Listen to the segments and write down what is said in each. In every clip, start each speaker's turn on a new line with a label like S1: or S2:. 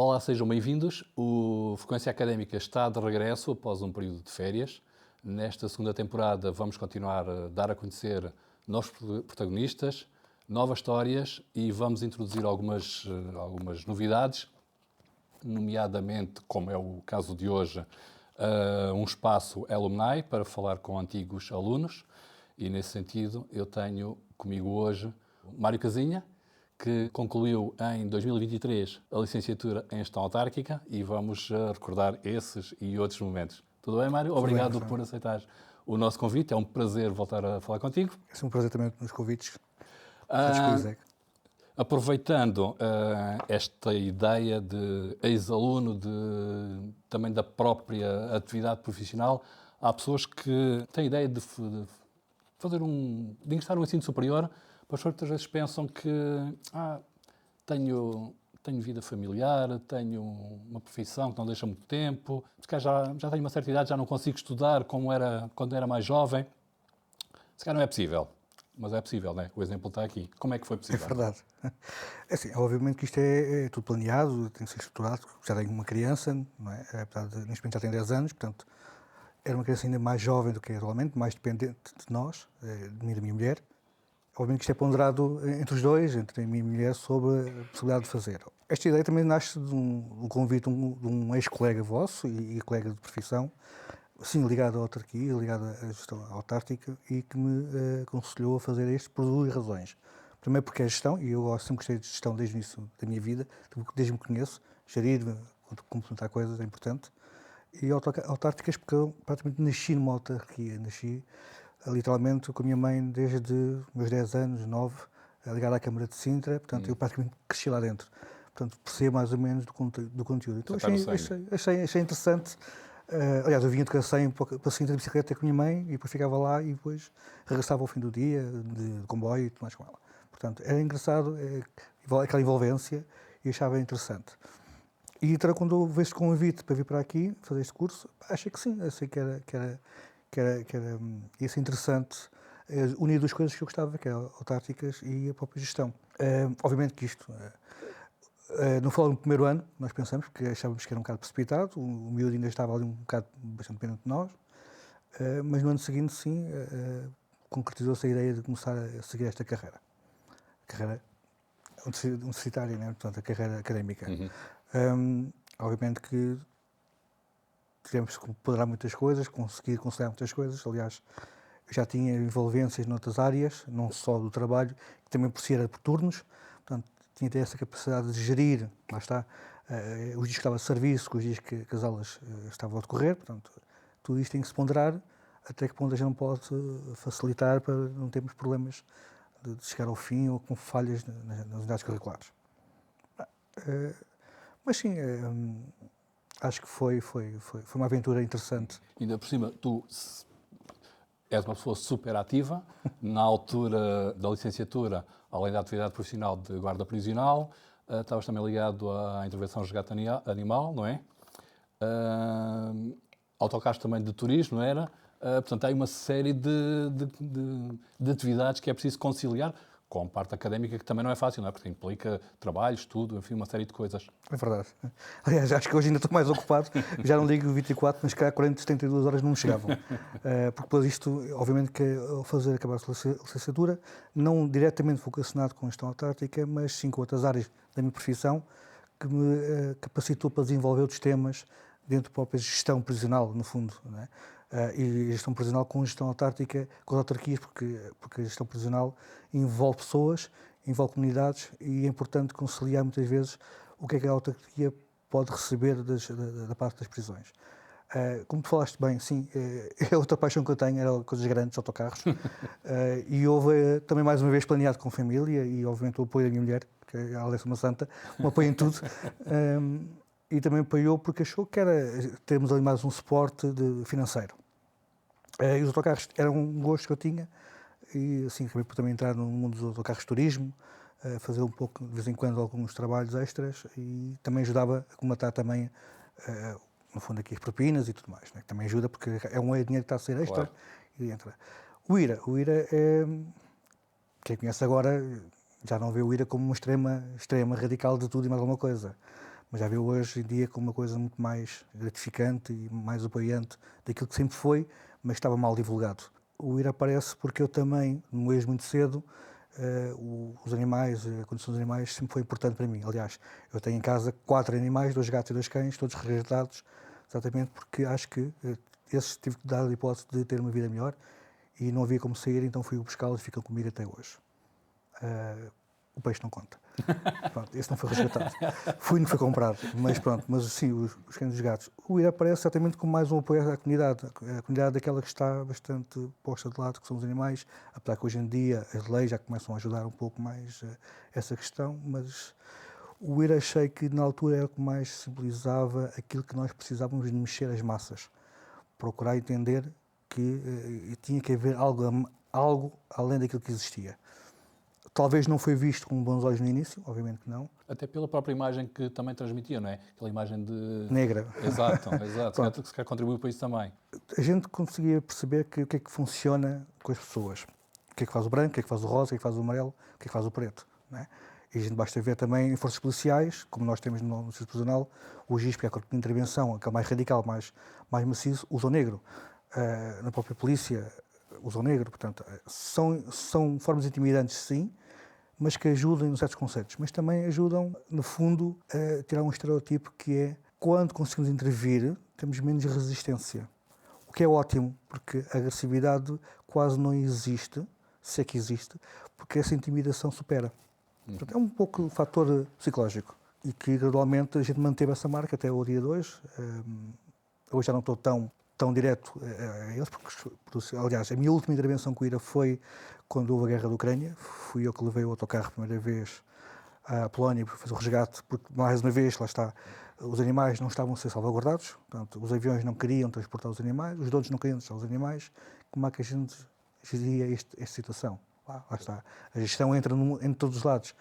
S1: Olá, sejam bem-vindos. O Frequência Académica está de regresso após um período de férias. Nesta segunda temporada vamos continuar a dar a conhecer novos protagonistas, novas histórias e vamos introduzir algumas novidades, nomeadamente, como é o caso de hoje, um espaço Alumni para falar com antigos alunos. E, nesse sentido, eu tenho comigo hoje Mário Casinha, que concluiu em 2023 a licenciatura em Gestão Autárquica e vamos recordar esses e outros momentos. Tudo bem, Mário? Obrigado por aceitar o nosso convite. É um prazer voltar a falar contigo.
S2: É um prazer também nos convites.
S1: Aproveitando esta ideia de ex-aluno, também da própria atividade profissional, há pessoas que têm a ideia de ingressar no ensino superior, mas muitas vezes pensam que tenho vida familiar, tenho uma profissão que não deixa muito tempo, se calhar já tenho uma certa idade, já não consigo estudar como era quando era mais jovem. Se calhar não é possível, mas é possível, não é? O exemplo está aqui. Como é que foi possível?
S2: É verdade. É assim, obviamente que isto é tudo planeado, tem que ser estruturado. Já tenho uma criança, não é? Apesar de, neste momento já tem 10 anos, portanto, era uma criança ainda mais jovem do que é atualmente, mais dependente de nós, de mim e da minha mulher. Obviamente que isto é ponderado entre os dois, entre mim e a minha mulher, sobre a possibilidade de fazer. Esta ideia também nasce de um convite de um ex-colega vosso e colega de profissão, sim, ligado à autarquia, ligado à gestão autárquica, e que me aconselhou a fazer isto por duas razões. Primeiro porque é gestão, e eu sempre gostei de gestão desde o início da minha vida, desde que me conheço, gerir, complementar coisas é importante. E autárquicas porque eu praticamente nasci numa autarquia, nasci literalmente com a minha mãe desde meus 10 anos, 9, ligada à Câmara de Sintra, portanto eu praticamente cresci lá dentro. Portanto, percebo mais ou menos do conteúdo. Então achei interessante. Aliás, eu vinha de Cacém para Sintra de bicicleta com a minha mãe e depois ficava lá e depois regressava ao fim do dia, de comboio e tudo mais com ela. Portanto, era engraçado, aquela envolvência, e achava interessante. E então, quando vejo este convite para vir para aqui, fazer este curso, achei que sim, achei que ia ser interessante unir duas coisas que eu gostava, que eram autárquicas e a própria gestão. Obviamente que isto, no final do primeiro ano, nós pensamos, porque achávamos que era um bocado precipitado, o miúdo ainda estava ali um bocado bastante dependente de nós, mas no ano seguinte, sim, concretizou-se a ideia de começar a seguir esta carreira. Carreira universitária, né? Portanto, a carreira académica. Obviamente que tivemos que ponderar muitas coisas, conseguir conciliar muitas coisas. Aliás, eu já tinha envolvências noutras áreas, não só do trabalho, que também por si era por turnos. Portanto, tinha que ter essa capacidade de gerir, lá está, os dias que estava de serviço, com os dias que as aulas estavam a decorrer. Portanto, tudo isto tem que se ponderar, até que ponto a gente não pode facilitar para não termos problemas de chegar ao fim ou com falhas nas unidades curriculares. Mas sim, acho que foi uma aventura interessante.
S1: Ainda por cima, tu és uma pessoa super ativa. Na altura da licenciatura, além da atividade profissional de guarda prisional, estavas também ligado à intervenção de resgate animal, não é? Autocarros também de turismo, não era? Portanto, há uma série de atividades que é preciso conciliar com a parte académica, que também não é fácil, não é? Porque implica trabalho, estudo, enfim, uma série de coisas.
S2: É verdade. Aliás, acho que hoje ainda estou mais ocupado, já não digo 24, mas cá 40, 72 horas não me chegavam. Porque depois isto, obviamente que ao acabar a licenciatura, não diretamente vocacionado com a gestão autárquica, mas sim com outras áreas da minha profissão, que me capacitou para desenvolver outros temas dentro da própria gestão prisional, no fundo, não é? E gestão prisional com gestão autárquica, com as autarquias, porque a gestão prisional envolve pessoas, envolve comunidades e é importante conciliar muitas vezes o que é que a autarquia pode receber da parte das prisões. Como tu falaste bem, sim, é outra paixão que eu tenho, era coisas grandes, autocarros, e houve também mais uma vez planeado com família e obviamente o apoio da minha mulher, que é a Alessa uma Santa, me apoia em tudo. E também apoiou porque achou que era termos ali mais um suporte financeiro. E os autocarros eram um gosto que eu tinha e assim acabei por também entrar no mundo dos autocarros de turismo, fazer um pouco, de vez em quando, alguns trabalhos extras e também ajudava a comatar também, no fundo, aqui as propinas e tudo mais, né? Também ajuda porque é um dinheiro que está a ser extra. Claro. E entra. O IRA é, quem conhece agora já não vê o IRA como uma extrema radical de tudo e mais alguma coisa. mas já vê hoje em dia como uma coisa muito mais gratificante e mais apoiante daquilo que sempre foi, mas estava mal divulgado. O IRA aparece porque eu também, no mês muito cedo, os animais, a condição dos animais sempre foi importante para mim. Aliás, eu tenho em casa 4 animais, 2 gatos e 2 cães, todos resgatados, exatamente porque acho que esses tive que dar a hipótese de ter uma vida melhor e não havia como sair, então fui buscá-los e ficam comigo até hoje. O peixe não conta. Pronto, esse não foi resgatado. Fui no que foi comprado, mas pronto, mas sim, os cães e os gatos. O IRA aparece exatamente como mais um apoio à comunidade. A comunidade daquela que está bastante posta de lado, que são os animais, apesar que hoje em dia as leis já começam a ajudar um pouco mais essa questão, mas o IRA achei que na altura era o que mais simbolizava aquilo que nós precisávamos de mexer as massas. Procurar entender que tinha que haver algo além daquilo que existia. Talvez não foi visto com bons olhos no início, obviamente que não.
S1: Até pela própria imagem que também transmitia, não é? Aquela imagem de...
S2: Negra.
S1: Exato. Se calhar contribuiu para isso também.
S2: A gente conseguia perceber o que é que funciona com as pessoas. O que é que faz o branco, o que é que faz o rosa, o que é que faz o amarelo, o que é que faz o preto. Não é? E a gente basta ver também em forças policiais, como nós temos no Serviço Prisional, o GISP, que é a corpo de intervenção, que é o mais radical, mais maciço, usa o negro. Na própria polícia, usa o negro. Portanto, são formas intimidantes, sim, mas que ajudam em certos conceitos, mas também ajudam, no fundo, a tirar um estereotipo que é, quando conseguimos intervir, temos menos resistência. O que é ótimo, porque a agressividade quase não existe, se é que existe, porque essa intimidação supera. Portanto, é um pouco o fator psicológico e que gradualmente a gente manteve essa marca até o dia 2. Hoje já não estou tão direto a eles, porque, aliás, a minha última intervenção com o IRA foi quando houve a guerra da Ucrânia. Fui eu que levei o autocarro a primeira vez à Polónia para fazer o resgate, porque, mais uma vez, lá está, os animais não estavam a ser salvaguardados, portanto, os aviões não queriam transportar os animais, os donos não queriam transportar os animais. Como é que a gente geria esta situação? Lá está, a gestão entra em todos os lados.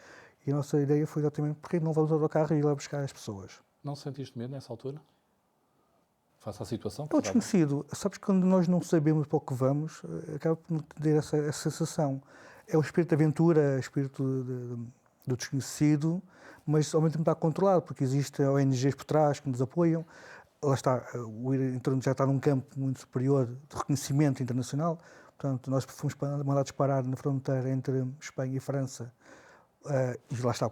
S2: E a nossa ideia foi exatamente porque não vamos ao autocarro e ir lá buscar as pessoas.
S1: Não sentiste medo nessa altura? Face à situação?
S2: É o desconhecido. Sabes que quando nós não sabemos para o que vamos, acaba por ter essa sensação. É o espírito de aventura, o espírito do desconhecido, mas ao mesmo tempo está controlado, porque existem ONGs por trás que nos apoiam. Lá está, o IRA já está num campo muito superior de reconhecimento internacional. Portanto, nós fomos mandados parar na fronteira entre Espanha e França, e lá está,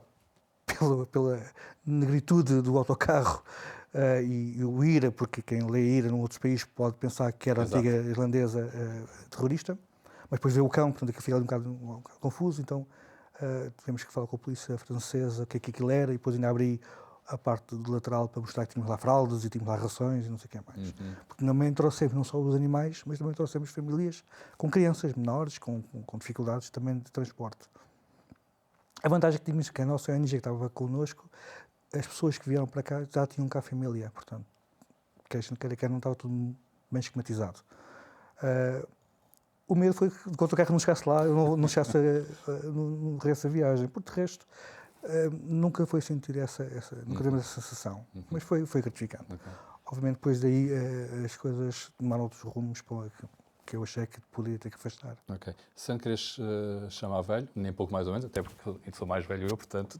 S2: pela negritude do autocarro, e o IRA, porque quem lê IRA num outro país pode pensar que era a antiga irlandesa terrorista, mas depois vê o cão, portanto aquilo fica um bocado confuso, então tivemos que falar com a polícia francesa o que é que aquilo era, e depois ainda abri a parte do lateral para mostrar que tínhamos lá fraldas e tínhamos lá rações e não sei o que mais. Porque também trouxemos não só os animais, mas também trouxemos famílias com crianças menores, com dificuldades também de transporte. A vantagem que tínhamos que a nossa ONG que estava connosco, as pessoas que vieram para cá já tinham cá família, portanto, que a gente quer não estava tudo bem esquematizado. O medo foi que o autocarro não chegasse lá, não chegasse no resto da viagem. Por de resto, nunca foi sentir nunca tivemos essa sensação, mas foi gratificante. Obviamente, depois daí as coisas tomaram outros rumos que eu achei que podia ter que afastar.
S1: Ok. Sem quereres chamar velho, nem pouco mais ou menos, até porque eu sou mais velho eu, portanto.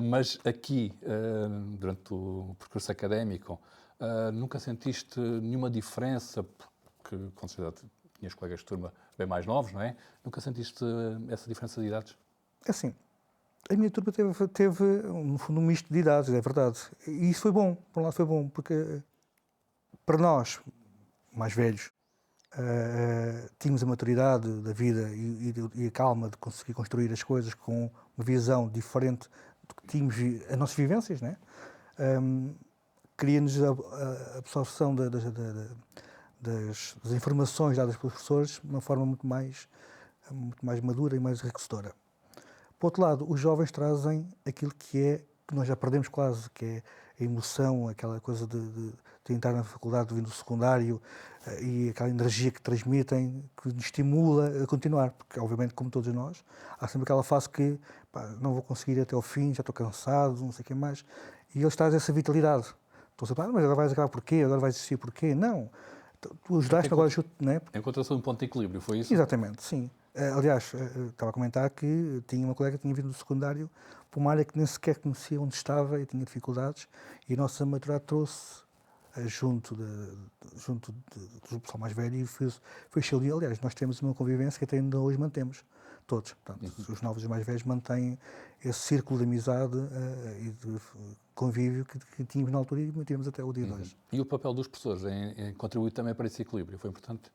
S1: Mas aqui, durante o percurso académico, nunca sentiste nenhuma diferença, porque com certeza tinhas colegas de turma bem mais novos, não é? Nunca sentiste essa diferença de idades?
S2: É assim, a minha turma teve, no fundo, um misto de idades, é verdade. E isso foi bom, por um lado foi bom, porque para nós, mais velhos, tínhamos a maturidade da vida e a calma de conseguir construir as coisas com uma visão diferente do que tínhamos, as nossas vivências, né? Queria-nos a absorção das informações dadas pelos professores de uma forma muito mais madura e mais enriquecedora. Por outro lado, os jovens trazem aquilo que nós já perdemos quase, que é a emoção, aquela coisa de entrar na faculdade, vindo do secundário, e aquela energia que transmitem, que nos estimula a continuar, porque obviamente, como todos nós, há sempre aquela fase que não vou conseguir ir até ao fim, já estou cansado, não sei o que mais, e eles trazem essa vitalidade. Estão sempre, mas agora vais acabar porquê? Agora vais desistir porquê? Não. Tu ajudaste, agora ajudo, não é?
S1: Encontra-se um ponto de equilíbrio, foi isso?
S2: Exatamente, sim. Aliás, estava a comentar que tinha uma colega que tinha vindo do secundário para uma área que nem sequer conhecia onde estava e tinha dificuldades, e a nossa maturidade trouxe junto do pessoal mais velho e foi excelente. Aliás, nós temos uma convivência que até ainda hoje mantemos, todos. Portanto, os novos e mais velhos mantêm esse círculo de amizade e de convívio que tínhamos na altura e mantemos até o dia de hoje.
S1: E o papel dos professores em contribuir também para esse equilíbrio foi importante?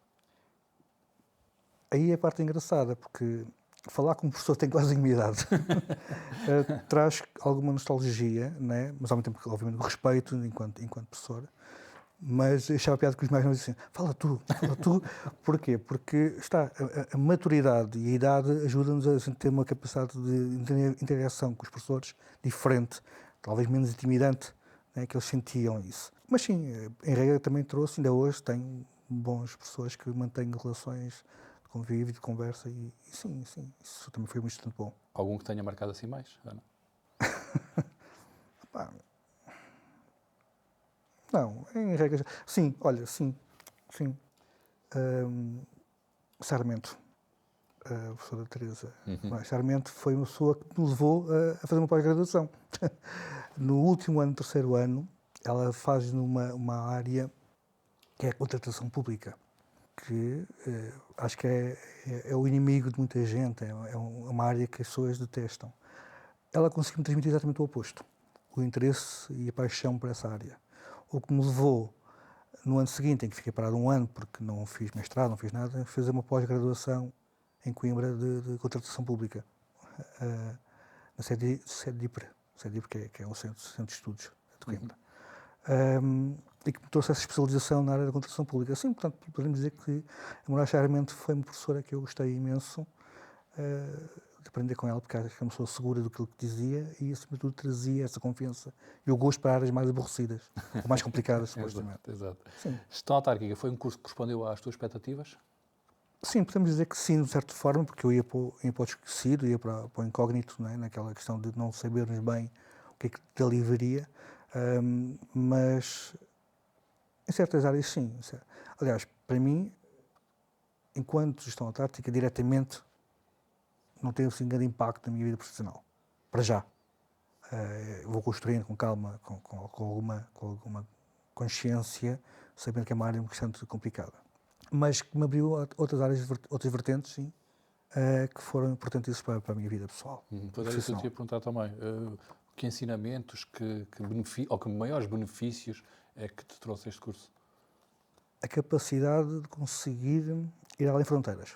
S2: Aí é a parte engraçada, porque falar com um professor tem quase a minha idade. Traz alguma nostalgia, né? Mas ao mesmo tempo, obviamente, o respeito enquanto professor. Mas achava piada que os mais novos diziam, fala tu. Porquê? Porque a maturidade e a idade ajudam-nos a ter uma capacidade de interação com os professores diferente, talvez menos intimidante, né, que eles sentiam isso. Mas sim, em regra também trouxe, ainda hoje tenho bons professores que mantêm relações de convívio, de conversa e sim, isso também foi bastante bom.
S1: Algum que tenha marcado assim mais, Ana?
S2: Não, em regra... Sim, olha, sim. Sarmento, a professora Teresa. Sarmento foi uma pessoa que me levou a fazer uma pós-graduação. No último ano, terceiro ano, ela faz uma área que é a contratação pública, que acho que é o inimigo de muita gente, é uma área que as pessoas detestam. Ela conseguiu-me transmitir exatamente o oposto, o interesse e a paixão por essa área. O que me levou, no ano seguinte, em que fiquei parado um ano, porque não fiz mestrado, não fiz nada, a fazer uma pós-graduação em Coimbra de contratação pública, na CEDIPRE, que é o Centro de Estudos de Coimbra. E que me trouxe essa especialização na área da contratação pública. Assim, portanto, podemos dizer que a Manuela Sarmento foi uma professora que eu gostei imenso de aprender com ela, porque era uma pessoa segura do que dizia e, acima de tudo, trazia essa confiança e o gosto para áreas mais aborrecidas, ou mais complicadas, supostamente.
S1: Exato.
S2: Sim.
S1: Gestão autárquica foi um curso que correspondeu às tuas expectativas?
S2: Sim, podemos dizer que sim, de certa forma, porque eu ia para o desconhecido, ia para o incógnito, não é? Naquela questão de não sabermos bem o que é que dali viria, mas em certas áreas sim. Aliás, para mim, enquanto gestão autárquica, diretamente não tem assim grande impacto na minha vida profissional, para já. Vou construindo com calma, com alguma consciência, sabendo que é uma área bastante complicada. Mas que me abriu outras áreas, outras vertentes, sim, que foram importantes para a minha vida pessoal.
S1: Pois era isso que eu te ia perguntar também. Que ensinamentos, ou que maiores benefícios é que te trouxe este curso?
S2: A capacidade de conseguir ir além fronteiras.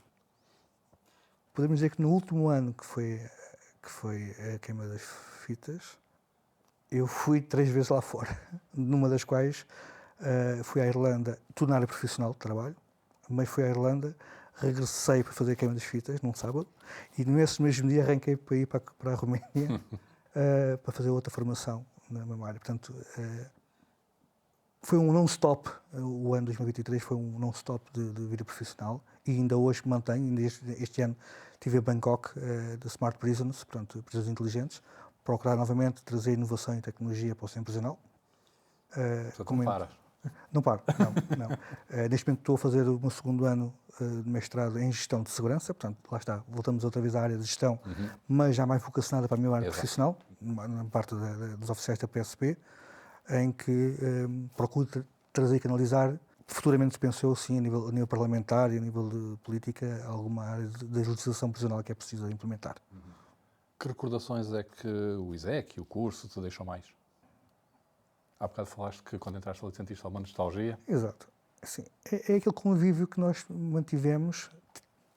S2: Podemos dizer que no último ano, que foi a queima das fitas, eu fui 3 vezes lá fora, numa das quais fui à Irlanda, tudo na área profissional de trabalho, mas fui à Irlanda, regressei para fazer a queima das fitas, num sábado, e nesse mesmo dia arranquei para ir para a Roménia para fazer outra formação na mesma área. Portanto, foi um non-stop, o ano 2023 foi um non-stop de vida profissional e ainda hoje mantenho, ainda este ano estive a Bangkok, da Smart Prisons, portanto, prisões inteligentes, procurar novamente trazer inovação e tecnologia para o centro prisional.
S1: Não paras?
S2: Não paro, não. Neste momento estou a fazer o meu segundo ano de mestrado em gestão de segurança, portanto, lá está, voltamos outra vez à área de gestão, mas já mais vocacionada para a minha área profissional, na parte dos oficiais da PSP, em que procuro trazer e canalizar, futuramente penso eu, sim, a nível parlamentar e a nível de política, alguma área de legislação prisional que é preciso implementar.
S1: Que recordações é que o ISEC e o curso te deixam mais? Há bocado falaste que quando entraste ali sentiste alguma nostalgia.
S2: Exato. Assim, é aquele convívio que nós mantivemos,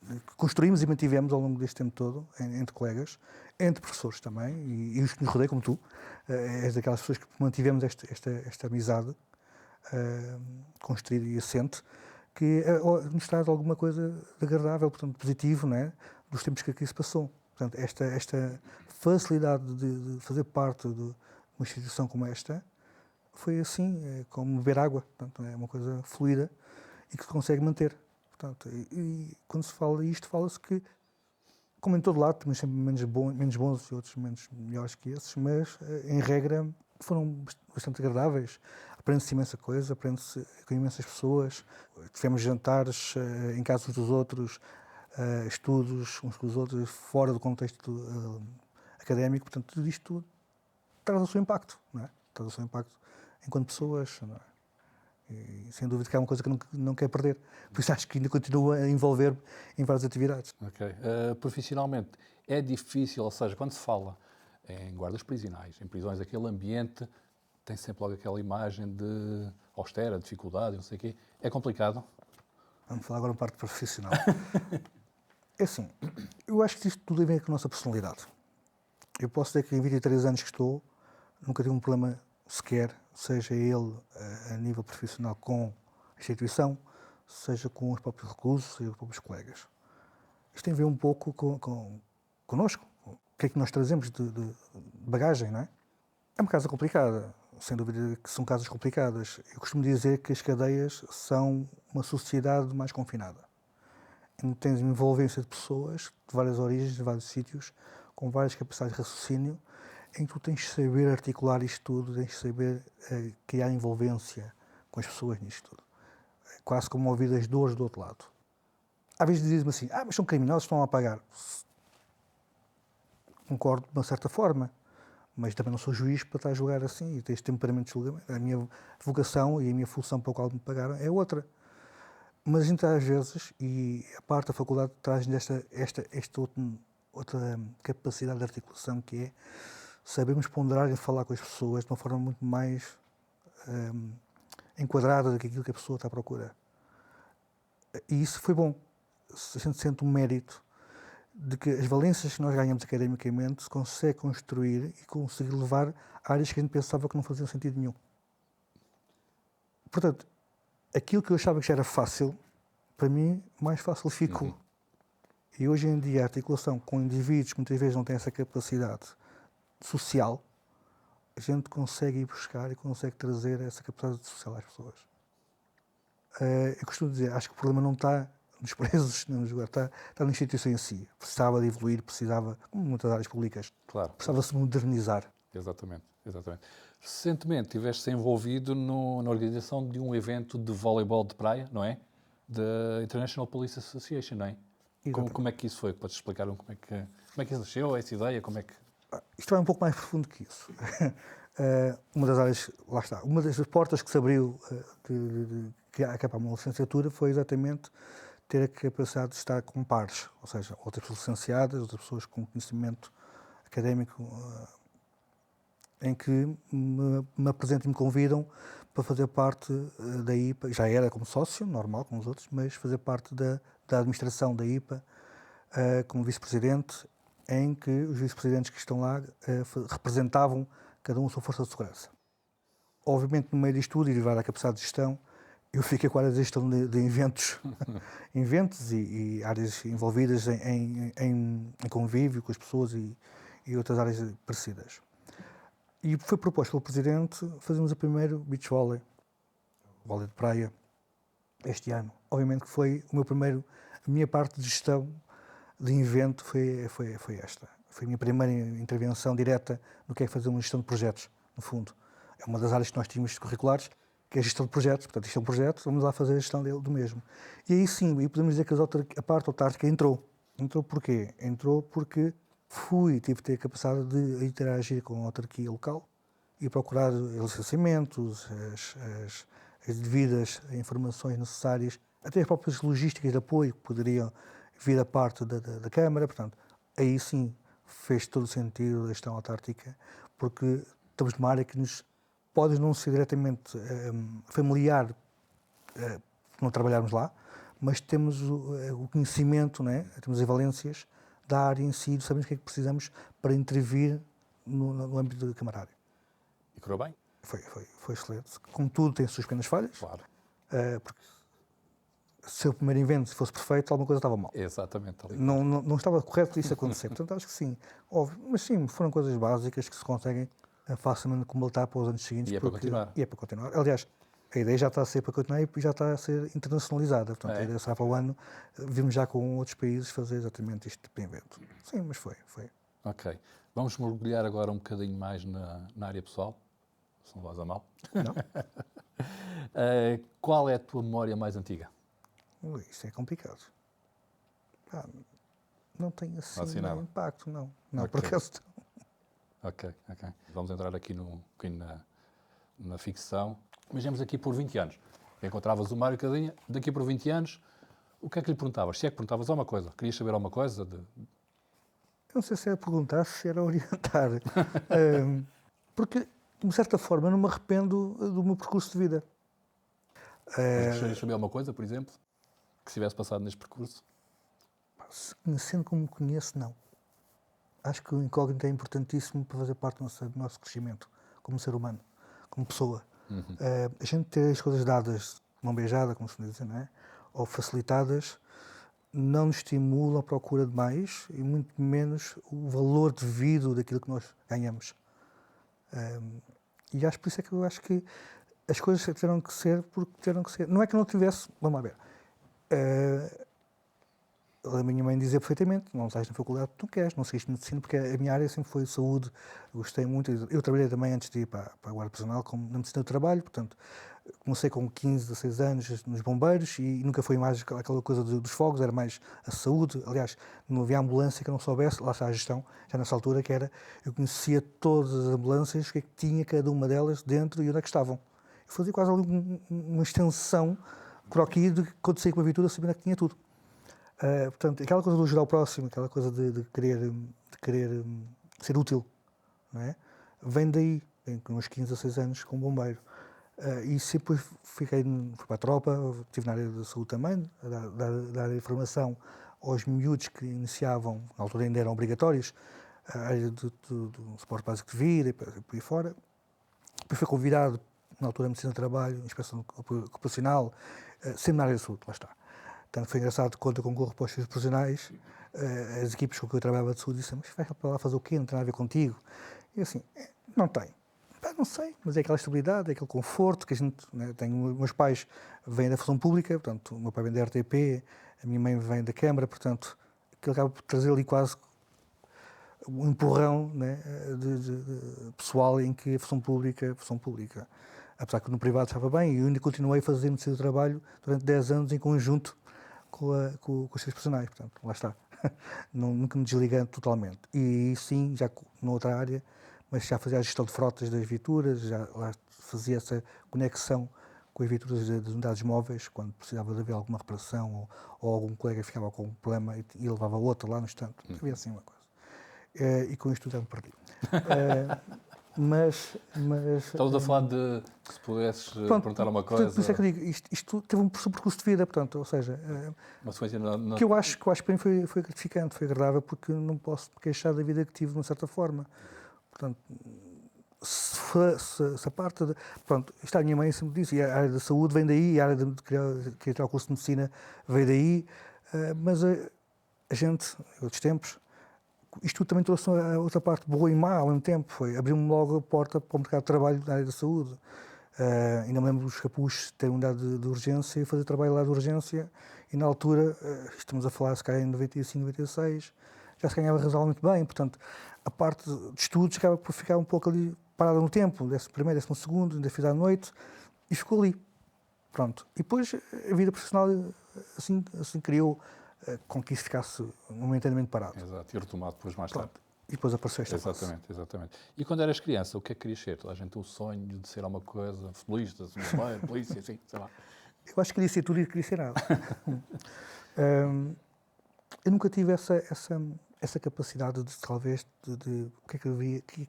S2: que construímos e mantivemos ao longo deste tempo todo, entre colegas, entre professores também, e os que nos rodeiam, como tu, és daquelas pessoas que mantivemos esta amizade construída e assente, que nos traz alguma coisa de agradável, portanto, positivo, né, dos tempos que aqui se passou. Portanto, esta facilidade de fazer parte de uma instituição como esta, foi assim, como beber água, portanto, é uma coisa fluida e que se consegue manter. Portanto, e quando se fala isto, fala-se que, como em todo lado, temos sempre menos bons e outros menos melhores que esses, mas, em regra, foram bastante agradáveis. Aprende-se imensa coisa, aprende-se com imensas pessoas. Tivemos jantares em casa uns dos outros, estudos uns com os outros, fora do contexto académico. Portanto, tudo isto traz o seu impacto, não é? Traz o seu impacto enquanto pessoas, não é? E sem dúvida que é uma coisa que não quer perder. Por isso acho que ainda continua a envolver-me em várias atividades.
S1: Ok. Profissionalmente, é difícil, ou seja, quando se fala em guardas prisionais, em prisões, aquele ambiente tem sempre logo aquela imagem de austera, dificuldade, não sei o quê. É complicado?
S2: Vamos falar agora uma parte profissional. É assim, eu acho que isto tudo tem a ver com a nossa personalidade. Eu posso dizer que em 23 anos que estou, nunca tive um problema sequer, seja ele a nível profissional com a instituição, seja com os próprios reclusos, seja com os próprios colegas. Isto tem a ver um pouco connosco. O que é que nós trazemos de bagagem, não é? É uma casa complicada, sem dúvida que são casas complicadas. Eu costumo dizer que as cadeias são uma sociedade mais confinada. Em que tens uma envolvência de pessoas de várias origens, de vários sítios, com várias capacidades de raciocínio, em que tu tens de saber articular isto tudo, tens de saber criar envolvência com as pessoas nisto tudo. É quase como ouvir as dores do outro lado. Às vezes dizem-me assim, mas são criminosos, estão a pagar. Concordo de uma certa forma, mas também não sou juiz para estar a julgar assim e ter este temperamento de julgamento. A minha vocação e a minha função para a qual me pagaram é outra. Mas, então, às vezes, e a parte da faculdade traz-nos esta outra capacidade de articulação, que é sabermos ponderar e falar com as pessoas de uma forma muito mais enquadrada do que aquilo que a pessoa está à procura. E isso foi bom. A gente sente um mérito de que as valências que nós ganhamos academicamente se consegue construir e conseguir levar a áreas que a gente pensava que não faziam sentido nenhum. Portanto, aquilo que eu achava que já era fácil, para mim, mais fácil ficou. E hoje em dia a articulação com indivíduos que muitas vezes não têm essa capacidade social, a gente consegue ir buscar e consegue trazer essa capacidade social às pessoas. Eu costumo dizer, acho que o problema não está nos presos, não nos lugares, está na instituição em si. Precisava de evoluir, precisava, como muitas áreas públicas,
S1: Claro.
S2: precisava-se modernizar.
S1: Exatamente, exatamente. Recentemente estiveste envolvido na organização de um evento de voleibol de praia, não é? Da International Police Association, não é? Como é que isso foi? Podes explicar como é que isso nasceu, essa ideia, como é que...
S2: Isto vai um pouco mais profundo que isso. Uma das áreas, lá está, uma das portas que se abriu que acabar uma licenciatura foi exatamente ter a capacidade de estar com pares, ou seja, outras pessoas licenciadas, outras pessoas com conhecimento académico, em que me apresentam e me convidam para fazer parte da IPA, já era como sócio, normal, como os outros, mas fazer parte da administração da IPA como vice-presidente, em que os vice-presidentes que estão lá representavam cada um a sua força de segurança. Obviamente, no meio disto tudo, e derivado à capacidade de gestão, eu fiquei com a área de gestão de eventos, eventos e áreas envolvidas em convívio com as pessoas e outras áreas parecidas. E foi proposto pelo Presidente fazermos o primeiro beach volley, vôlei de praia, este ano. Obviamente que foi a minha parte de gestão de evento foi esta. Foi a minha primeira intervenção direta no que é fazer uma gestão de projetos, no fundo. É uma das áreas que nós tínhamos curriculares, que é a gestão de projetos. Portanto, isto é um projeto, vamos lá fazer a gestão do mesmo. E aí sim, aí podemos dizer que a parte autárquica entrou. Entrou porquê? Entrou porque tive de ter a capacidade de interagir com a autarquia local e procurar licenciamentos, as devidas informações necessárias, até as próprias logísticas de apoio que poderiam vir a parte da Câmara. Portanto, aí sim fez todo o sentido a gestão autárquica, porque estamos numa área que nos pode não ser diretamente familiar, não trabalharmos lá, mas temos o conhecimento, né? Temos as valências da área em si, sabemos o que é que precisamos para intervir no âmbito camarário.
S1: E correu bem?
S2: Foi excelente. Como tudo, tem as suas pequenas falhas.
S1: Claro.
S2: Porque se o primeiro evento fosse perfeito, alguma coisa estava mal.
S1: Exatamente.
S2: Não estava correto isso acontecer. Portanto, acho que sim. Óbvio. Mas sim, foram coisas básicas que se conseguem facilmente completar para os anos seguintes.
S1: E é para continuar.
S2: E é para continuar. Aliás, a ideia já está a ser para continuar e já está a ser internacionalizada. Portanto, a ideia será para o ano virmos já com outros países fazer exatamente este tipo de evento. Sim, mas foi.
S1: Ok. Vamos mergulhar agora um bocadinho mais na área pessoal, se não vais a mal.
S2: Não?
S1: Qual é a tua memória mais antiga?
S2: Isso é complicado. Não tem assim
S1: nada.
S2: impacto, não. Não,
S1: Ok.
S2: por acaso não.
S1: Ok. Vamos entrar aqui um bocadinho na ficção. Imaginemos aqui por 20 anos. Encontravas o Mário Casinha, daqui por 20 anos, o que é que lhe perguntavas? Se é que perguntavas alguma coisa? Querias saber alguma coisa?
S2: Eu não sei se era perguntar, se era orientar. Porque, de certa forma, eu não me arrependo do meu percurso de vida.
S1: Mas gostarias de saber alguma coisa, por exemplo, que se tivesse passado neste percurso?
S2: Conhecendo como me conheço, não. Acho que o incógnito é importantíssimo para fazer parte do nosso crescimento, como ser humano, como pessoa. A gente ter as coisas dadas de mão beijada, como se diz, não é? Ou facilitadas, não nos estimula a procura de mais e muito menos o valor devido daquilo que nós ganhamos. E acho por isso é que eu acho que as coisas tiveram que ser porque tiveram que ser. Não é que eu não tivesse, vamos lá ver. A minha mãe dizia perfeitamente, não sais na faculdade porque tu queres, não seguiste medicina, porque a minha área sempre foi saúde, gostei muito. Eu trabalhei também antes de ir para a Guarda Prisional na medicina do trabalho, portanto, comecei com 15, 16 anos nos bombeiros e nunca foi mais aquela coisa dos fogos, era mais a saúde. Aliás, não havia ambulância que eu não soubesse, lá está a gestão, já nessa altura, que era, eu conhecia todas as ambulâncias, o que é que tinha cada uma delas dentro e onde é que estavam. Eu fazia quase ali uma extensão croquis de quando saí com a viatura, sabia que tinha tudo. Portanto, aquela coisa do ajudar o próximo, aquela coisa de querer ser útil, não é? Vem daí, vem com uns 15 a 6 anos como bombeiro. E sempre fui para a tropa, estive na área da saúde também, dar informação aos miúdos que iniciavam, na altura ainda eram obrigatórios, a área do suporte básico de vida e por aí fora. Depois fui convidado, na altura, a medicina do trabalho, inspeção ocupacional, sempre na área da saúde, lá está. Portanto, foi engraçado, quando eu concorro para os serviços profissionais, as equipes com que eu trabalhava de saúde disseram, mas vais para lá fazer o quê? Não tem nada a ver contigo? E eu assim, não tem. Não sei, mas é aquela estabilidade, é aquele conforto que a gente, né, tem. Meus pais vêm da função pública, portanto, o meu pai vem da RTP, a minha mãe vem da Câmara, portanto, aquilo acaba por trazer ali quase um empurrão, né, de pessoal em que a função pública. Apesar que no privado estava bem, e eu ainda continuei a fazer medicina do trabalho durante 10 anos em conjunto com os seus profissionais, portanto, lá está. Nunca me desligando totalmente. E sim, já noutra área, mas já fazia a gestão de frotas das viaturas, já lá fazia essa conexão com as viaturas das unidades móveis, quando precisava de haver alguma reparação ou algum colega ficava com um problema e levava outro lá no instante. Havia assim uma coisa. E com isto já me perdi. Mas
S1: Estamos a falar de, se pudesses perguntar uma coisa...
S2: Por isso é que eu digo, isto teve um percurso de vida, portanto, ou seja,
S1: uma sequência
S2: que eu acho que para mim foi gratificante, foi agradável, porque não posso me queixar da vida que tive, de uma certa forma. Portanto, se a parte de... Pronto, isto a minha mãe sempre disse, e a área da saúde vem daí, a área de querer tirar o curso de medicina veio daí, mas a gente, em outros tempos, isto também trouxe a outra parte boa e má ao mesmo tempo, foi abrir-me logo a porta para o mercado de trabalho na área da saúde. Ainda me lembro dos capuchos terem um dado de urgência e fazer trabalho lá de urgência, e na altura, estamos a falar se calhar em 95, 96, já se ganhava razoavelmente bem, portanto, a parte de estudos acaba por ficar um pouco ali parada no tempo, 11º, 12º, ainda fiz à noite, e ficou ali. Pronto. E depois a vida profissional assim criou com que isso ficasse momentaneamente parado.
S1: Exato, e retomado depois mais tarde.
S2: E depois apareceu esta fase.
S1: Exatamente. E quando eras criança, o que é que querias ser? Toda a gente tem o sonho de ser alguma coisa, futebolista, bombeiro, polícia, assim, sei lá.
S2: Eu acho que queria ser tudo e queria ser nada. Eu nunca tive essa capacidade de, talvez, de o que é que eu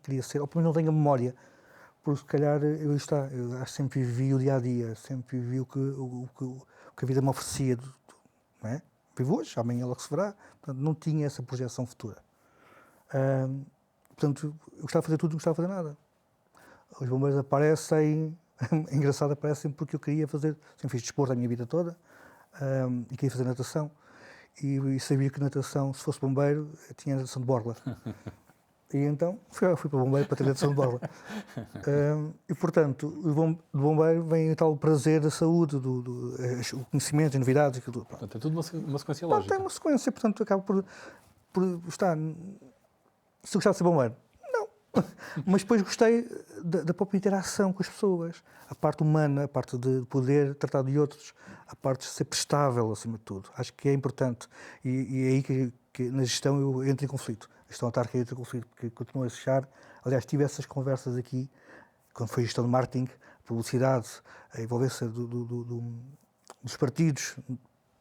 S2: queria ser, ou pelo menos não tenho a memória, porque se calhar eu acho que sempre vivi o dia-a-dia, sempre vivi o que a vida me oferecia, não é? Vivo hoje, amanhã logo se verá, portanto não tinha essa projeção futura. Portanto, eu gostava de fazer tudo, não gostava de fazer nada. Os bombeiros aparecem, é engraçado, aparecem porque eu queria fazer, sempre fiz desporto a minha vida toda, e queria fazer natação, e sabia que natação, se fosse bombeiro, tinha natação de borla. E então fui para o bombeiro para ter natação de borla. E portanto, do bombeiro vem o tal prazer da saúde, o conhecimento, as novidades, aquilo tudo.
S1: Portanto, é tudo uma sequência lógica.
S2: Tem uma sequência, portanto, acabo por estar... Se eu gostava de ser bombeiro, não. Mas depois gostei da própria interação com as pessoas, a parte humana, a parte de poder tratar de outros, a parte de ser prestável, acima de tudo. Acho que é importante. E é aí que na gestão eu entro em conflito. A gestão autárquica entra em conflito, porque continuo a fechar. Aliás, tive essas conversas aqui, quando foi gestão de marketing, publicidade, a envolvência dos partidos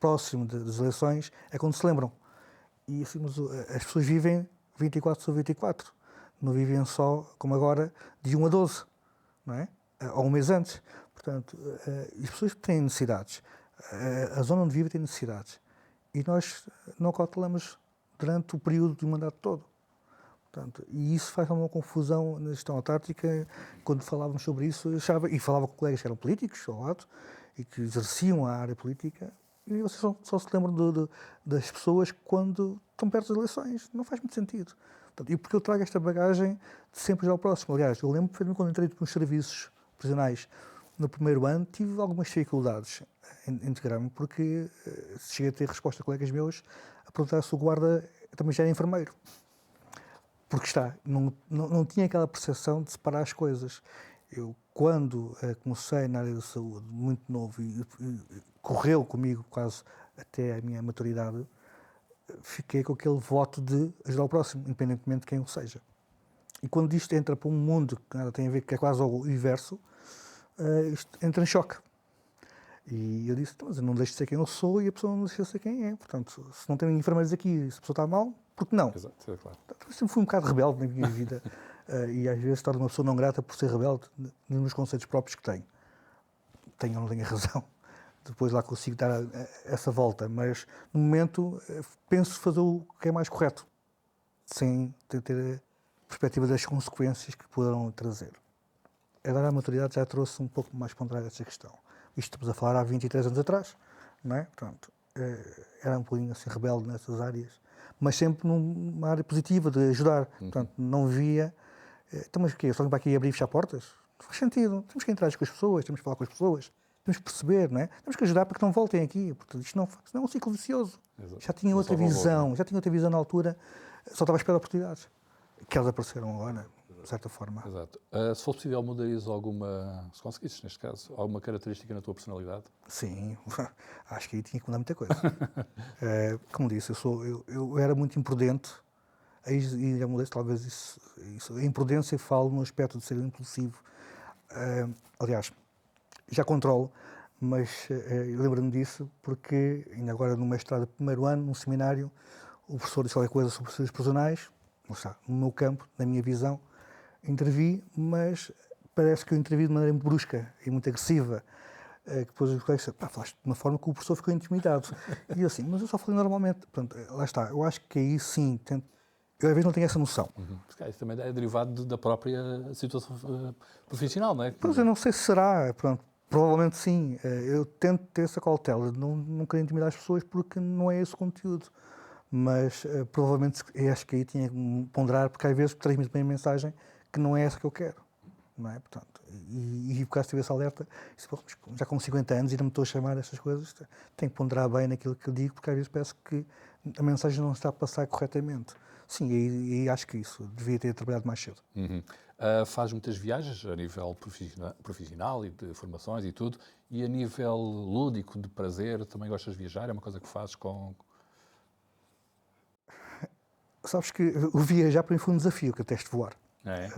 S2: próximo das eleições, é quando se lembram. E assim, as pessoas vivem 24 sobre 24. Não vivem só, como agora, de 1 a 12, não é? Ou um mês antes. Portanto, as pessoas têm necessidades. A zona onde vivem tem necessidades. E nós não cautelamos durante o período do mandato todo. Portanto, e isso faz uma confusão na gestão autárquica. Quando falávamos sobre isso, eu achava, e falava com colegas que eram políticos ao lado e que exerciam a área política, e vocês só se lembram das pessoas quando estão perto das eleições. Não faz muito sentido. Portanto, e porque eu trago esta bagagem de sempre já ao próximo. Aliás, eu lembro perfeitamente quando entrei nos serviços prisionais no primeiro ano, tive algumas dificuldades em integrar-me, porque cheguei a ter resposta a colegas meus a perguntar se o guarda também já era enfermeiro. Porque não tinha aquela percepção de separar as coisas. Eu, quando comecei na área da saúde, muito novo, e correu comigo quase até a minha maturidade, fiquei com aquele voto de ajudar o próximo, independentemente de quem o seja. E quando isto entra para um mundo que nada tem a ver, que é quase o inverso, isto entra em choque. E eu disse, mas eu não deixo de ser quem eu sou e a pessoa não deixa de ser quem é. Portanto, se não tem enfermeiros aqui, se a pessoa está mal, por que não?
S1: Exato, é claro.
S2: Eu sempre fui um bocado rebelde na minha vida e às vezes torno uma pessoa não grata por ser rebelde nos conceitos próprios que tenho. Tenho ou não tenho razão. Depois lá consigo dar essa volta, mas no momento penso fazer o que é mais correto, sem ter a perspectiva das consequências que poderão trazer. Agora a maturidade já trouxe um pouco mais ponderada essa questão. Isto estamos a falar há 23 anos atrás, não é? Portanto, era um pouquinho assim rebelde nessas áreas, mas sempre numa área positiva de ajudar. Portanto, não via... Então, mas o quê? Só vim para aqui abrir e fechar portas? Não faz sentido. Temos que entrar com as pessoas, temos que falar com as pessoas, temos que perceber, não é? Temos que ajudar para que não voltem aqui. Portanto, isto não é um ciclo vicioso.
S1: Exato.
S2: Já tinha outra visão, já tinha outra visão na altura, só estava à espera de oportunidades. Que elas apareceram agora, de certa forma.
S1: Exato. Se fosse possível, mudarias alguma, se conseguisses, neste caso, alguma característica na tua personalidade?
S2: Sim, acho que aí tinha que mudar muita coisa. Como disse, eu era muito imprudente, e já mudei, talvez isso. A imprudência falo no aspecto de ser impulsivo. Aliás, já controlo, mas eu lembro-me disso porque, ainda agora no mestrado do primeiro ano, num seminário, o professor disse qualquer coisa sobre os prisionais, não está, no meu campo, na minha visão, intervi, mas parece que eu intervi de maneira muito brusca e muito agressiva. Que depois os colegas disseram, falaste de uma forma que o professor ficou intimidado. E eu assim, mas eu só falei normalmente. Portanto, lá está, eu acho que aí sim, eu às vezes não tenho essa noção.
S1: Isso também é derivado da própria situação profissional, não é?
S2: Pois eu não sei se será, pronto, provavelmente sim. Eu tento ter essa cautela de não querer intimidar as pessoas porque não é esse o conteúdo. Mas provavelmente acho que aí tinha que ponderar, porque às vezes transmite bem a mensagem que não é essa que eu quero. Não é? Portanto, e por causa tive essa alerta, já com 50 anos ainda me estou a chamar estas coisas, tenho que ponderar bem naquilo que eu digo, porque às vezes parece que a mensagem não está a passar corretamente. Sim, e acho que isso, devia ter trabalhado mais cedo.
S1: Faz muitas viagens a nível profissional e de formações e tudo, e a nível lúdico, de prazer, também gostas de viajar? É uma coisa que fazes com...
S2: Sabes que o viajar para mim foi um desafio, que eu detesto voar.
S1: É.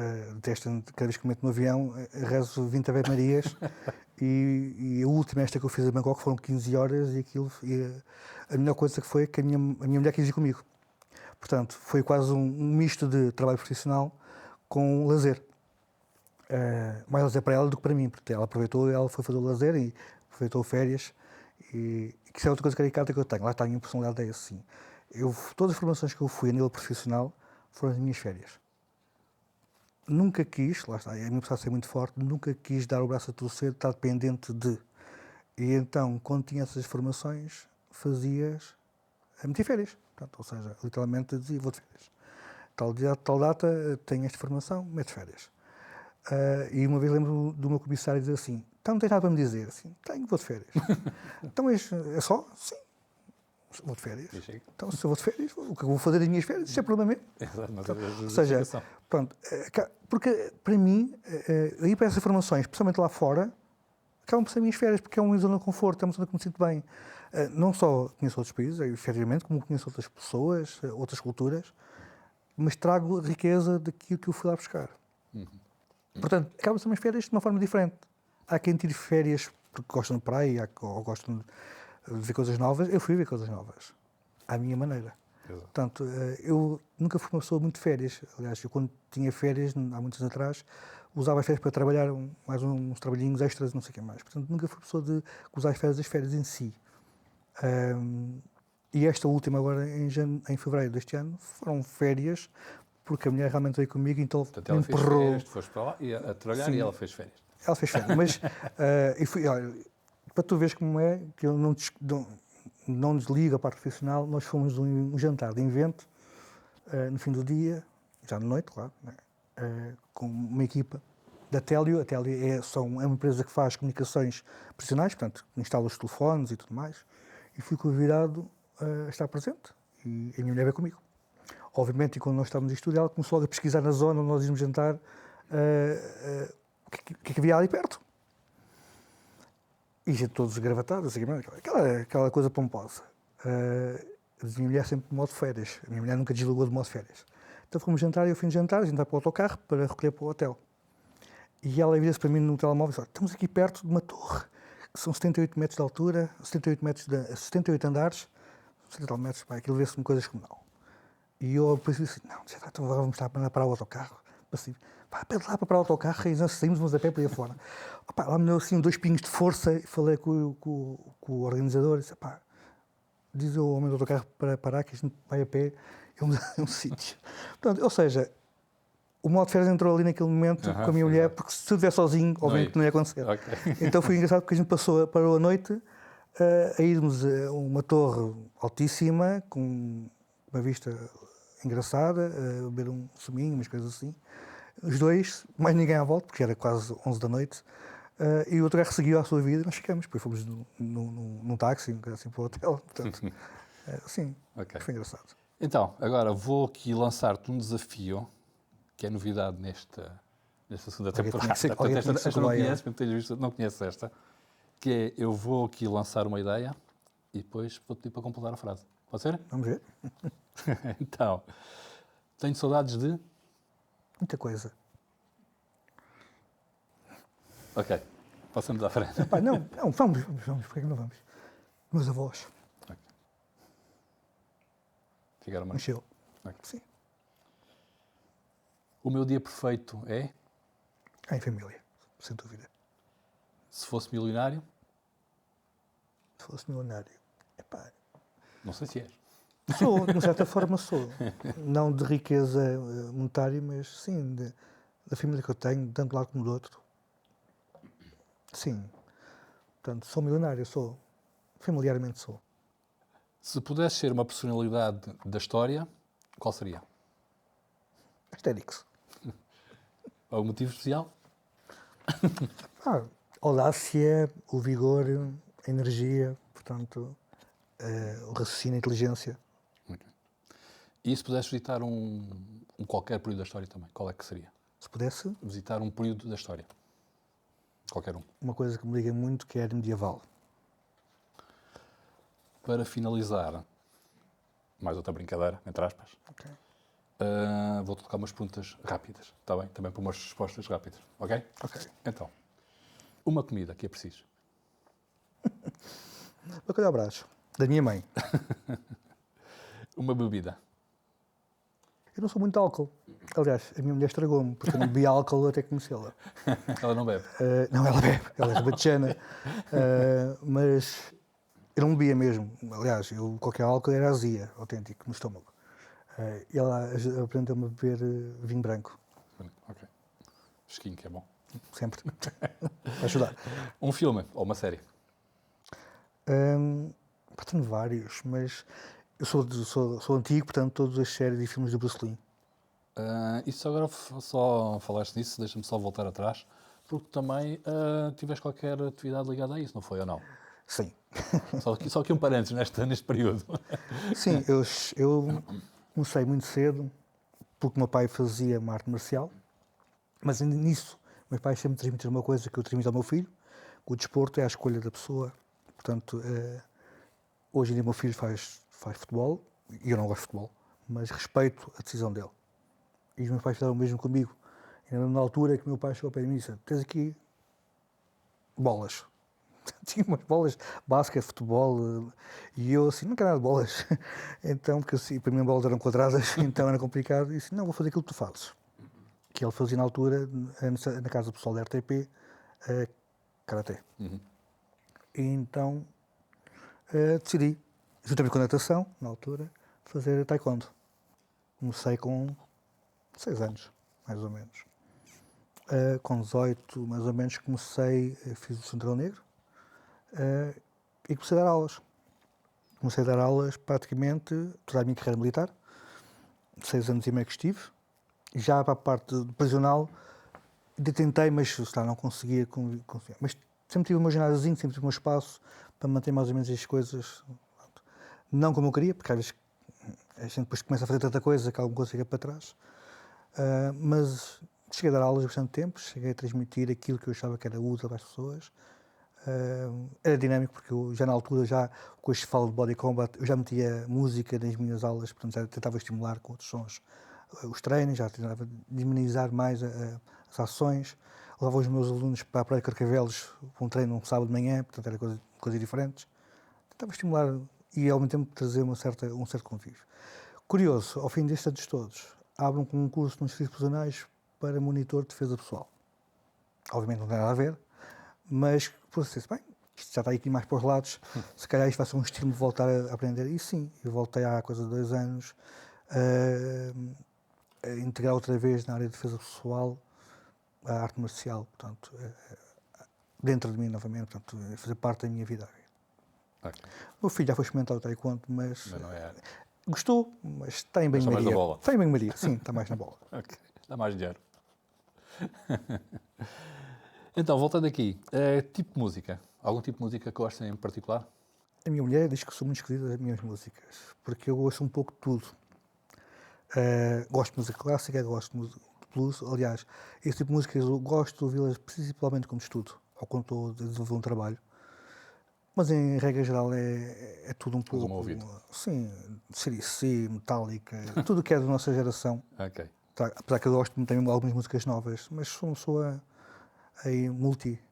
S2: Cada vez que me meto no avião, rezo 20 Ave Marias e a última, esta que eu fiz a Bangkok, foram 15 horas e a melhor coisa que foi que a minha mulher quis ir comigo. Portanto, foi quase um misto de trabalho profissional com lazer. Mais lazer para ela do que para mim, porque ela aproveitou, ela foi fazer o lazer e aproveitou férias e que isso é outra coisa caricata que eu tenho. Lá está a minha personalidade, é assim. Todas as formações que eu fui a nível profissional foram as minhas férias. Nunca quis, lá está, a minha personalidade é muito forte, nunca quis dar o braço a torcer, estar dependente de. E então, quando tinha essas formações, fazias a meter férias. Portanto, ou seja, literalmente dizia, vou de férias. Tal dia, tal data, tenho esta formação, meto férias. E uma vez lembro do meu comissário dizer assim, então não tens nada para me dizer? Assim, tenho, vou de férias. Então é só? Sim. Vou de férias.
S1: E chega.
S2: Então, se eu vou de férias, o que eu vou fazer das minhas férias? Isso é problema meu.
S1: Exato, mas
S2: Ou seja, pronto, porque para mim, ir para essas formações, especialmente lá fora, acabam por ser minhas férias, porque é uma zona de conforto, é uma zona que me sinto bem. Não só conheço outros países, efetivamente, como conheço outras pessoas, outras culturas, mas trago a riqueza daquilo que eu fui lá buscar. Portanto, acabam por ser umas férias de uma forma diferente. Há quem tire férias porque gostam de praia ou gostam de ver coisas novas. Eu fui ver coisas novas, à minha maneira.
S1: Exato.
S2: Portanto, eu nunca fui uma pessoa muito de férias. Aliás, eu quando tinha férias, há muitos anos atrás, usava as férias para trabalhar mais uns trabalhinhos extras, não sei o que mais. Portanto, nunca fui pessoa de usar as férias em si. E esta última, agora em fevereiro deste ano, foram férias, porque a mulher realmente veio comigo, então
S1: Portanto,
S2: me
S1: ela fez
S2: emperrou.
S1: férias, tu foste para lá a trabalhar. Sim. E ela fez férias.
S2: Ela fez férias, mas e fui, olha, para tu veres como é, que eu não desligo a parte profissional, nós fomos um jantar de evento, no fim do dia, já de noite, claro, né, com uma equipa da Telio. A Telio é uma empresa que faz comunicações profissionais, portanto, instala os telefones e tudo mais, e fui convidado a estar presente, e a minha mulher veio comigo. Obviamente, e quando nós estávamos a estudar, ela começou logo a pesquisar na zona onde nós íamos jantar o que havia ali perto. E gente todos gravatados, assim, aquela coisa pomposa. A minha mulher sempre de modo de férias. A minha mulher nunca desligou de modo de férias. Então fomos jantar e ao fim de jantar, a gente vai para o autocarro para recolher para o hotel. E ela vira-se para mim no telemóvel e diz: estamos aqui perto de uma torre, que são 78 metros de altura, 78 andares, 70 metros, pá, aquilo vê-se-me coisas como não. E eu depois disse: não, já está, então vamos estar para parar o autocarro. Assim, pá, pede lá para parar o autocarro e nós saímos, vamos a pé para aí fora. Opa, lá me deu assim 2 pingos de força e falei com o organizador e disse: pá, diz ao homem do autocarro para parar que a gente vai a pé, é um sítio. Portanto, ou seja, o modo de férias entrou ali naquele momento com a minha mulher, porque se eu estiver sozinho, obviamente não ia acontecer. Okay. Então foi engraçado porque a gente parou a noite a irmos a uma torre altíssima, com uma vista engraçada, a beber um suminho, umas coisas assim. Os dois, mais ninguém à volta, porque era quase 11 da noite, e o outro carro seguiu a sua vida e nós ficamos. Depois fomos num táxi, assim, para o hotel. Portanto, sim, okay. Foi engraçado.
S1: Então, agora vou aqui lançar-te um desafio, que é novidade nesta segunda temporada. Esta não conheces, não conheces esta, que é, eu vou aqui lançar uma ideia e depois vou-te pedir para completar a frase. Pode ser?
S2: Vamos ver.
S1: Então, tenho saudades de...
S2: muita coisa.
S1: Ok, passamos à frente.
S2: Epá, não, vamos, porque é que não vamos? Meus avós. Okay.
S1: Ficaram mais?
S2: Mexeu.
S1: Okay.
S2: Sim.
S1: O meu dia perfeito é?
S2: Em família, sem dúvida.
S1: Se fosse milionário?
S2: Se fosse milionário? Epá.
S1: Não sei se és.
S2: Sou, de certa forma sou. Não de riqueza monetária, mas sim da família que eu tenho, tanto de um lado como do outro. Sim. Portanto, sou milionário, sou. Familiarmente sou.
S1: Se pudesse ser uma personalidade da história, qual seria?
S2: Asterix.
S1: Algum motivo especial?
S2: Audácia, o vigor, a energia, portanto, o raciocínio, a inteligência.
S1: Okay. E se pudesse visitar um qualquer período da história também, qual é que seria?
S2: Se pudesse?
S1: Visitar um período da história. Qualquer um.
S2: Uma coisa que me liga muito, que é a medieval.
S1: Para finalizar, mais outra brincadeira, entre aspas.
S2: Okay.
S1: Vou colocar umas perguntas rápidas, está bem? Também para umas respostas rápidas, ok?
S2: Ok.
S1: Então, uma comida que é preciso.
S2: Bacalhau ao Brás, da minha mãe.
S1: Uma bebida.
S2: Eu não sou muito de álcool. Aliás, a minha mulher estragou-me, porque eu não bebi álcool até conhecê-la.
S1: Ela não bebe?
S2: Não, ela bebe. Ela é rabatejana. Mas eu não bebia mesmo. Aliás, qualquer álcool era azia, autêntico, no estômago. E ela aprendeu-me a beber vinho branco.
S1: Ok. Fresquinho, que é bom.
S2: Sempre. Vai ajudar.
S1: Um filme ou uma série?
S2: Tenho vários, mas eu sou antigo, portanto, todas as séries e filmes do Bruce Lee.
S1: Isso agora, só falaste nisso, deixa-me só voltar atrás, porque também tiveste qualquer atividade ligada a isso, não foi ou não?
S2: Sim.
S1: Só que um parênteses neste período.
S2: Sim, eu comecei muito cedo, porque o meu pai fazia uma arte marcial, mas ainda nisso, meus pais sempre transmitiram uma coisa que eu transmito ao meu filho: o desporto é a escolha da pessoa. Portanto, hoje em dia o meu filho faz futebol, e eu não gosto de futebol, mas respeito a decisão dele. E os meus pais fizeram o mesmo comigo. E na altura que o meu pai chegou para mim e disse: tens aqui bolas. Tinha umas bolas, basquete, futebol, e eu assim, não quero nada de bolas. Então, porque assim, para mim as bolas eram quadradas, então era complicado. E disse: não, vou fazer aquilo que tu fazes. Que ele fazia na altura, na casa do pessoal da RTP, Karaté. E então decidi, juntamente com a natação, na altura, fazer taekwondo. Comecei com 6 anos, mais ou menos. Com 18, mais ou menos, fiz o Cinturão Negro e comecei a dar aulas. Comecei a dar aulas praticamente toda a minha carreira militar, 6 anos e meio que estive. Já para a parte do prisional, ainda tentei, mas não conseguia. Mas sempre tive o meu ginásiozinho, sempre tive o meu espaço para manter mais ou menos as coisas. Não como eu queria, porque às vezes a gente depois começa a fazer tanta coisa que alguma coisa fica para trás. Mas cheguei a dar aulas bastante tempo, cheguei a transmitir aquilo que eu achava que era útil para as pessoas. Era dinâmico, porque eu já na altura, já com este falo de body combat, eu já metia música nas minhas aulas, portanto já tentava estimular com outros sons os treinos, já tentava dinamizar mais as ações. Levava os meus alunos para a Praia de Carcavelos para um treino um sábado de manhã, portanto era coisas diferentes. Tentava estimular e ao mesmo tempo trazer um certo convívio. Curioso, ao fim destes anos todos, abro um concurso nos serviços prisionais para monitor de defesa pessoal. Obviamente não tem nada a ver, mas pensei, bem, isto já está aqui mais para os lados, se calhar isto vai ser um estímulo de voltar a aprender. E sim, eu voltei há coisa de 2 anos a integrar outra vez na área de defesa pessoal a arte marcial, portanto, dentro de mim novamente, portanto, fazer parte da minha vida.
S1: Okay.
S2: O meu filho já foi experimentar o taekwondo, mas
S1: não é...
S2: gostou, mas está em
S1: Gosta mais da
S2: banho-maria.
S1: bola.
S2: Está em banho-maria, sim, está mais na bola.
S1: Ok, dá mais dinheiro. Então, voltando aqui, tipo de música. Algum tipo de música que gostem em particular?
S2: A minha mulher diz que sou muito escolhido das minhas músicas, porque eu gosto um pouco de tudo. Gosto de música clássica, gosto de blues. Aliás, esse tipo de músicas eu gosto de ouvi-las principalmente como estudo, ou quando estou a desenvolver um trabalho. Mas em regra geral é tudo um pouco.
S1: ouvido.
S2: Sim, CDC, Metallica, tudo que é da nossa geração.
S1: Ok.
S2: Apesar que eu gosto também de algumas músicas novas, mas sou uma pessoa aí multi.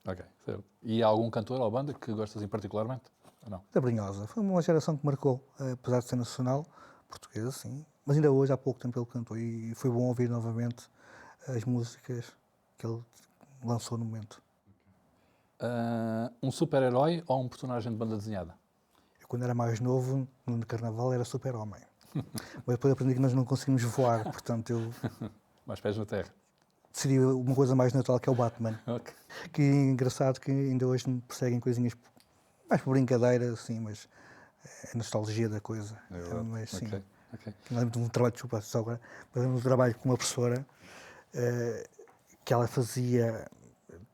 S1: Ok, certo. E há algum cantor ou banda que gostas em particularmente? Ou não?
S2: Da Brunhosa. Foi uma geração que marcou, apesar de ser nacional, portuguesa, sim. Mas ainda hoje, há pouco tempo, ele cantou e foi bom ouvir novamente as músicas que ele lançou no momento.
S1: Um super-herói ou um personagem de banda desenhada?
S2: Eu, quando era mais novo, no Carnaval, era super-homem. Mas depois aprendi que nós não conseguimos voar, portanto eu
S1: Mais pés na terra.
S2: decidi uma coisa mais natural, que é o Batman.
S1: Ok.
S2: Que é engraçado que ainda hoje me perseguem coisinhas mais por brincadeira, assim, mas é nostalgia da coisa. Mas sim,
S1: Ok.
S2: lembro de um trabalho, desculpa, só agora, mas um trabalho com uma professora que ela fazia.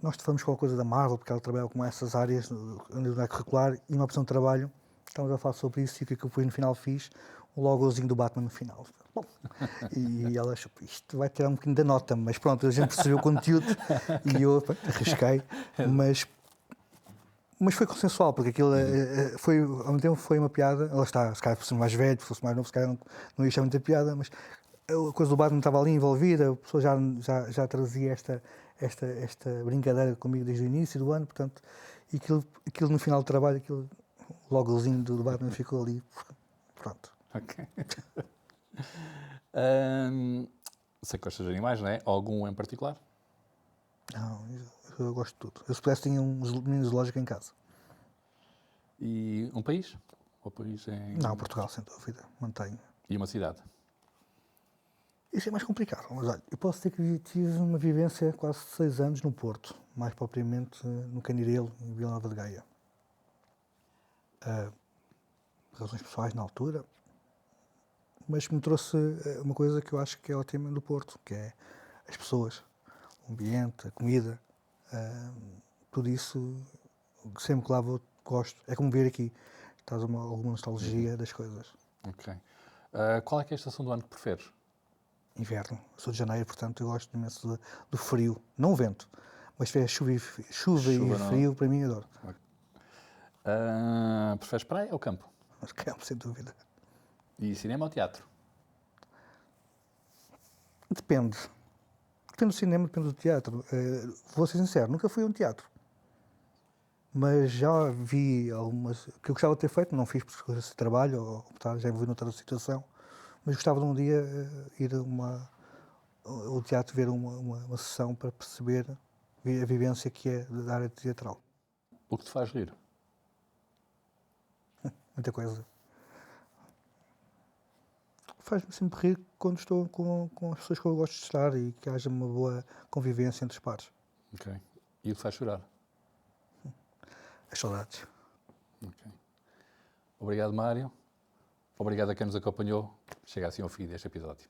S2: Nós falamos qualquer coisa da Marvel, porque ela trabalhava com essas áreas, na curricular, e uma opção de trabalho. Estávamos a falar sobre isso e o que é que eu depois no final fiz? Um logozinho do Batman no final. Bom, e ela achou, isto vai tirar um bocadinho da nota, mas pronto, a gente percebeu o conteúdo e eu arrisquei, mas foi consensual, porque aquilo foi, ao mesmo tempo foi uma piada. Ela está, se calhar fosse mais velho, se fosse mais novo, se calhar não ia achar muita piada, mas a coisa do Batman estava ali envolvida, a pessoa já trazia esta brincadeira comigo desde o início do ano, portanto, e aquilo no final do trabalho, aquilo logozinho do Batman ficou ali, pronto.
S1: Ok. Sei que gostas de animais, não é? Algum em particular?
S2: Não, eu gosto de tudo. Eu, se pudesse, tinha uns meninos zoológicos em casa.
S1: E um país? Ou país em...
S2: Não, Portugal, sem dúvida, mantenho.
S1: E uma cidade?
S2: Isso é mais complicado, mas olha, eu posso dizer que tive uma vivência quase 6 anos no Porto, mais propriamente no Canidelo, em Vila Nova de Gaia. Razões pessoais na altura, mas me trouxe uma coisa que eu acho que é ótima do Porto, que é as pessoas, o ambiente, a comida, tudo isso, sempre que lá vou gosto. É como vir aqui. Traz alguma nostalgia das coisas.
S1: Ok. Qual é que é a estação do ano que preferes?
S2: Inverno. Sou de janeiro, portanto, eu gosto imenso do frio. Não o vento, mas chuva e
S1: Chuva não.
S2: frio, para mim, adoro.
S1: Preferes praia ou campo?
S2: Mas campo, sem dúvida.
S1: E cinema ou teatro?
S2: Depende. Depende do cinema, depende do teatro. Vou ser sincero, nunca fui a um teatro. Mas já vi algumas que eu gostava de ter feito, não fiz por causa de trabalho, ou já me vi noutra situação, mas gostava de um dia ir ao teatro ver uma sessão para perceber a vivência que é da área teatral.
S1: O que te faz rir?
S2: Muita coisa. Faz-me sempre rir quando estou com as pessoas que eu gosto de estar e que haja uma boa convivência entre os pares.
S1: Ok. E o que te faz chorar?
S2: As saudades.
S1: Ok. Obrigado, Mário. Obrigado a quem nos acompanhou. Chega assim ao fim deste episódio.